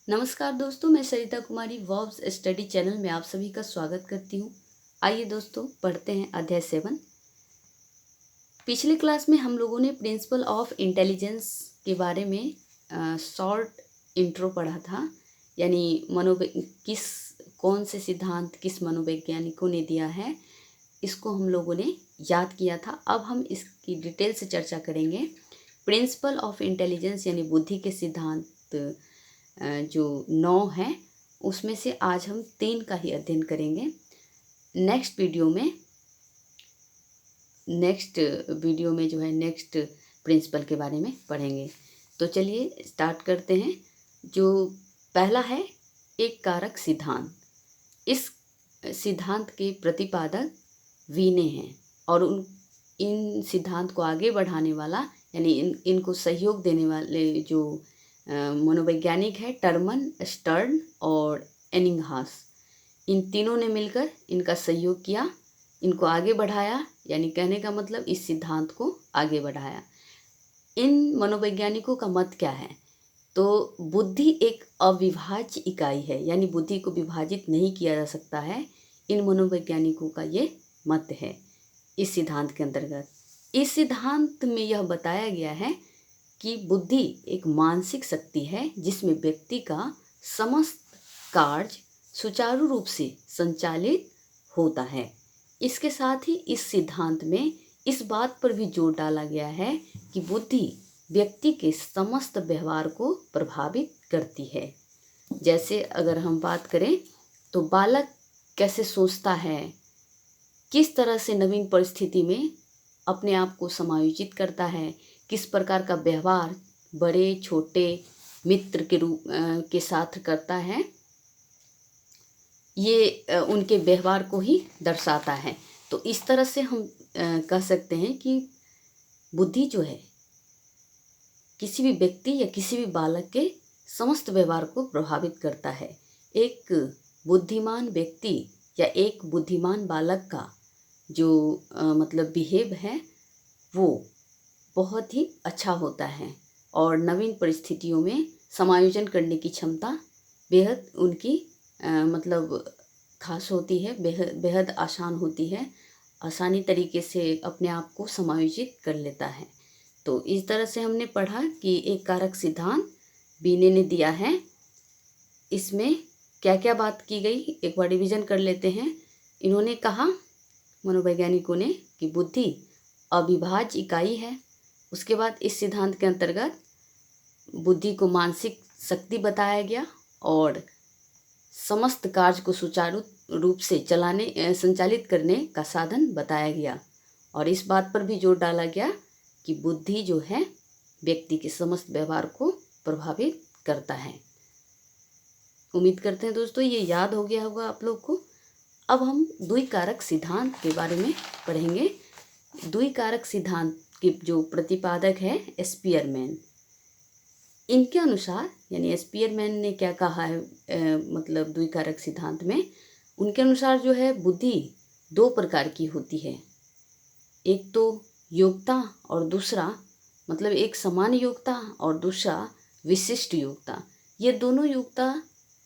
नमस्कार दोस्तों, मैं Sarita Kumari verbs study channel में आप सभी का स्वागत करती हूँ। आइए दोस्तों, पढ़ते हैं अध्याय 7। पिछले क्लास में हम लोगों ने प्रिंसिपल ऑफ इंटेलिजेंस के बारे में शॉर्ट इंट्रो पढ़ा था, यानी कौन से सिद्धांत किस मनोवैज्ञानिकों ने दिया है, इसको हम लोगों ने याद किया था। अब हम इसकी डिटेल से चर्चा करेंगे। प्रिंसिपल ऑफ इंटेलिजेंस यानी बुद्धि के सिद्धांत जो 9 हैं, उसमें से आज हम 3 का ही अध्ययन करेंगे। नेक्स्ट वीडियो में जो है नेक्स्ट प्रिंसिपल के बारे में पढ़ेंगे। तो चलिए स्टार्ट करते हैं। जो पहला है एक कारक सिद्धांत। इस सिद्धांत के प्रतिपादक वीने हैं और इन सिद्धांत को आगे बढ़ाने वाला यानी इनको सहयोग देने वाले जो मनोवैज्ञानिक है टर्मन, स्टर्न और एनिंगहास। इन तीनों ने मिलकर इनका सहयोग किया, इनको आगे बढ़ाया, यानी कहने का मतलब इस सिद्धांत को आगे बढ़ाया। इन मनोवैज्ञानिकों का मत क्या है? तो बुद्धि एक अविभाज्य इकाई है, यानी बुद्धि को विभाजित नहीं किया जा सकता है। इन मनोवैज्ञानिकों का ये मत है इस सिद्धांत के अंतर्गत। इस सिद्धांत में यह बताया गया है कि बुद्धि एक मानसिक शक्ति है जिसमें व्यक्ति का समस्त कार्य सुचारू रूप से संचालित होता है। इसके साथ ही इस सिद्धांत में इस बात पर भी जोर डाला गया है कि बुद्धि व्यक्ति के समस्त व्यवहार को प्रभावित करती है। जैसे अगर हम बात करें तो बालक कैसे सोचता है, किस तरह से नवीन परिस्थिति में अपने आप को समायोजित करता है, किस प्रकार का व्यवहार बड़े छोटे मित्र के साथ करता है, ये उनके व्यवहार को ही दर्शाता है। तो इस तरह से हम कह सकते हैं कि बुद्धि जो है किसी भी व्यक्ति या किसी भी बालक के समस्त व्यवहार को प्रभावित करता है। एक बुद्धिमान व्यक्ति या एक बुद्धिमान बालक का जो मतलब बिहेव है वो बहुत ही अच्छा होता है और नवीन परिस्थितियों में समायोजन करने की क्षमता बेहद उनकी मतलब खास होती है, बेहद आसान होती है, आसानी तरीके से अपने आप को समायोजित कर लेता है। तो इस तरह से हमने पढ़ा कि एक कारक सिद्धांत बीने ने दिया है। इसमें क्या क्या बात की गई, एक बार रिवीजन कर लेते हैं। इन्होंने कहा, मनोवैज्ञानिकों ने, कि बुद्धि अविभाज्य इकाई है। उसके बाद इस सिद्धांत के अंतर्गत बुद्धि को मानसिक शक्ति बताया गया और समस्त कार्य को सुचारू रूप से संचालित करने का साधन बताया गया। और इस बात पर भी जोर डाला गया कि बुद्धि जो है व्यक्ति के समस्त व्यवहार को प्रभावित करता है। उम्मीद करते हैं दोस्तों ये याद हो गया होगा आप लोग को। अब हम द्विकारक सिद्धांत के बारे में पढ़ेंगे। द्विकारक सिद्धांत के जो प्रतिपादक है स्पीयरमैन, इनके अनुसार, यानी स्पीयरमैन ने क्या कहा है मतलब द्विकारक सिद्धांत में, उनके अनुसार जो है बुद्धि 2 प्रकार की होती है। एक तो योग्यता और दूसरा मतलब एक सामान्य योग्यता और दूसरा विशिष्ट योग्यता। ये दोनों योग्यता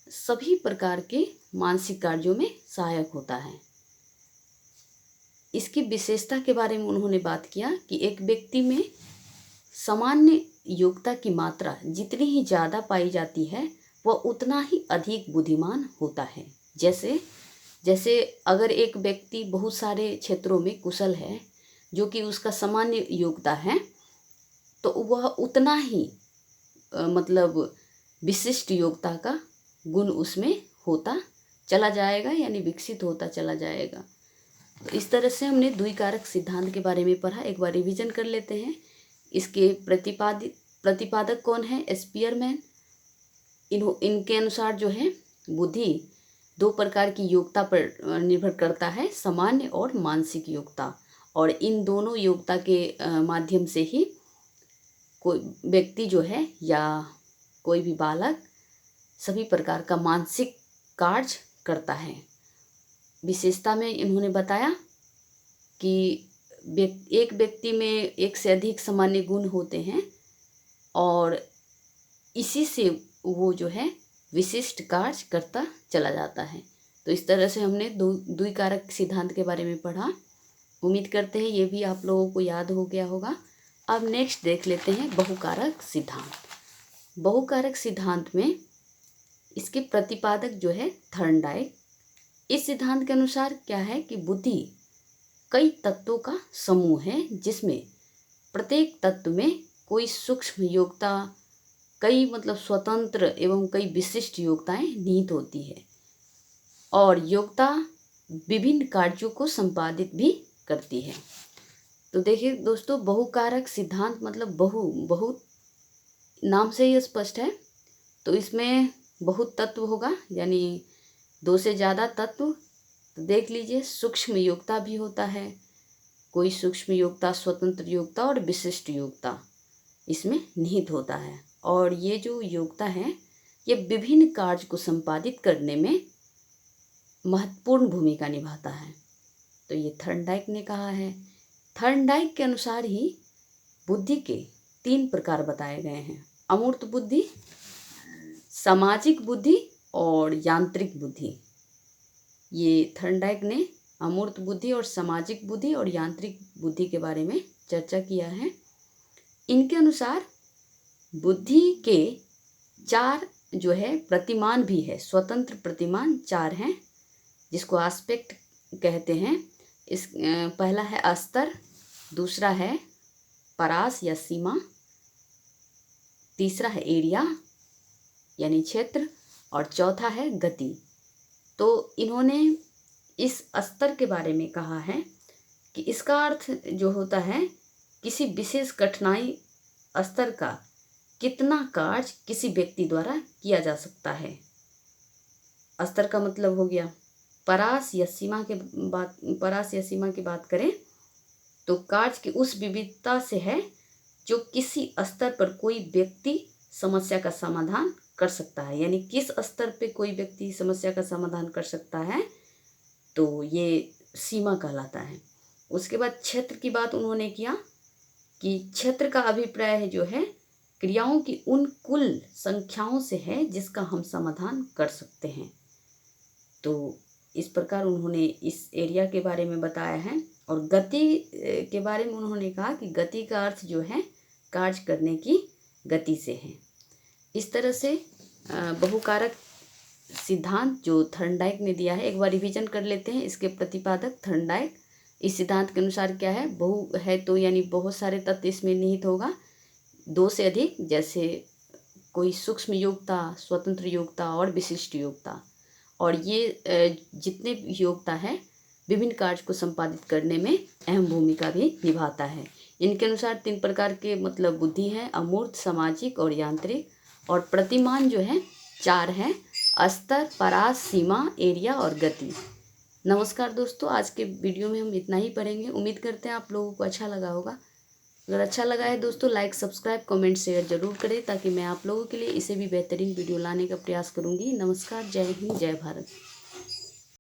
सभी प्रकार के मानसिक कार्यों में सहायक होता है। इसकी विशेषता के बारे में उन्होंने बात किया कि एक व्यक्ति में सामान्य योग्यता की मात्रा जितनी ही ज़्यादा पाई जाती है वह उतना ही अधिक बुद्धिमान होता है। जैसे अगर एक व्यक्ति बहुत सारे क्षेत्रों में कुशल है जो कि उसका सामान्य योग्यता है, तो वह उतना ही मतलब विशिष्ट योग्यता का गुण उसमें होता चला जाएगा, यानी विकसित होता चला जाएगा। तो इस तरह से हमने द्विकारक सिद्धांत के बारे में पढ़ा। एक बार रिवीजन कर लेते हैं। इसके प्रतिपादक कौन है? स्पीयरमैन। इनके अनुसार जो है बुद्धि 2 प्रकार की योग्यता पर निर्भर करता है, सामान्य और मानसिक योग्यता। और इन दोनों योग्यता के माध्यम से ही कोई व्यक्ति जो है या कोई भी बालक सभी प्रकार का मानसिक कार्य करता है। विशेषता में इन्होंने बताया कि एक व्यक्ति में एक से अधिक सामान्य गुण होते हैं और इसी से वो जो है विशिष्ट कार्य करता चला जाता है। तो इस तरह से हमने द्विकारक सिद्धांत के बारे में पढ़ा। उम्मीद करते हैं ये भी आप लोगों को याद हो गया होगा। अब नेक्स्ट देख लेते हैं बहुकारक सिद्धांत। बहुकारक सिद्धांत में इसके प्रतिपादक जो है थॉर्नडाइक। इस सिद्धांत के अनुसार क्या है कि बुद्धि कई तत्वों का समूह है, जिसमें प्रत्येक तत्व में कोई सूक्ष्म योग्यता, कई स्वतंत्र एवं कई विशिष्ट योग्यताएं निहित होती है, और योग्यता विभिन्न कार्यों को संपादित भी करती है। तो देखिए दोस्तों, बहुकारक सिद्धांत मतलब बहुत नाम से ही स्पष्ट है। तो इसमें बहुत तत्व होगा, यानी 2 से ज़्यादा तत्व। तो देख लीजिए, सूक्ष्म योग्यता भी होता है, कोई सूक्ष्म योग्यता, स्वतंत्र योग्यता और विशिष्ट योग्यता इसमें निहित होता है। और ये जो योग्यता है ये विभिन्न कार्य को संपादित करने में महत्वपूर्ण भूमिका निभाता है। तो ये थॉर्नडाइक ने कहा है। थॉर्नडाइक के अनुसार ही बुद्धि के 3 प्रकार बताए गए हैं: अमूर्त बुद्धि, सामाजिक बुद्धि और यांत्रिक बुद्धि। ये थॉर्नडाइक ने अमूर्त बुद्धि और सामाजिक बुद्धि और यांत्रिक बुद्धि के बारे में चर्चा किया है। इनके अनुसार बुद्धि के 4 जो है प्रतिमान भी है, स्वतंत्र प्रतिमान 4 हैं, जिसको एस्पेक्ट कहते हैं। इस पहला है स्तर, दूसरा है परास या सीमा, तीसरा है एरिया यानी क्षेत्र, और चौथा है गति। तो इन्होंने इस स्तर के बारे में कहा है कि इसका अर्थ जो होता है किसी विशेष कठिनाई स्तर का कितना कार्य किसी व्यक्ति द्वारा किया जा सकता है। स्तर का मतलब हो गया परास या सीमा की बात करें तो कार्य की उस विविधता से है जो किसी स्तर पर कोई व्यक्ति समस्या का समाधान कर सकता है। यानी किस स्तर पे कोई व्यक्ति समस्या का समाधान कर सकता है, तो ये सीमा कहलाता है। उसके बाद क्षेत्र की बात उन्होंने किया कि क्षेत्र का अभिप्राय जो है क्रियाओं की उन कुल संख्याओं से है जिसका हम समाधान कर सकते हैं। तो इस प्रकार उन्होंने इस एरिया के बारे में बताया है। और गति के बारे में उन्होंने कहा कि गति का अर्थ जो है कार्य करने की गति से है। इस तरह से बहुकारक सिद्धांत जो थॉर्नडाइक ने दिया है, एक बार रिवीजन कर लेते हैं। इसके प्रतिपादक थॉर्नडाइक, इस सिद्धांत के अनुसार क्या है, बहु है तो यानी बहुत सारे तत्व इसमें निहित होगा, 2 से अधिक, जैसे कोई सूक्ष्म योग्यता, स्वतंत्र योग्यता और विशिष्ट योग्यता। और ये जितने भी योग्यता है विभिन्न कार्य को संपादित करने में अहम भूमिका भी निभाता है। इनके अनुसार 3 प्रकार के बुद्धि है: अमूर्त, सामाजिक और यांत्रिक। और प्रतिमान जो है 4 हैं: स्तर, परास, सीमा, एरिया और गति। नमस्कार दोस्तों, आज के वीडियो में हम इतना ही पढ़ेंगे। उम्मीद करते हैं आप लोगों को अच्छा लगा होगा। अगर अच्छा लगा है दोस्तों, लाइक, सब्सक्राइब, कमेंट, शेयर जरूर करें, ताकि मैं आप लोगों के लिए इसे भी बेहतरीन वीडियो लाने का प्रयास करूंगी। नमस्कार, जय हिंद, जय भारत।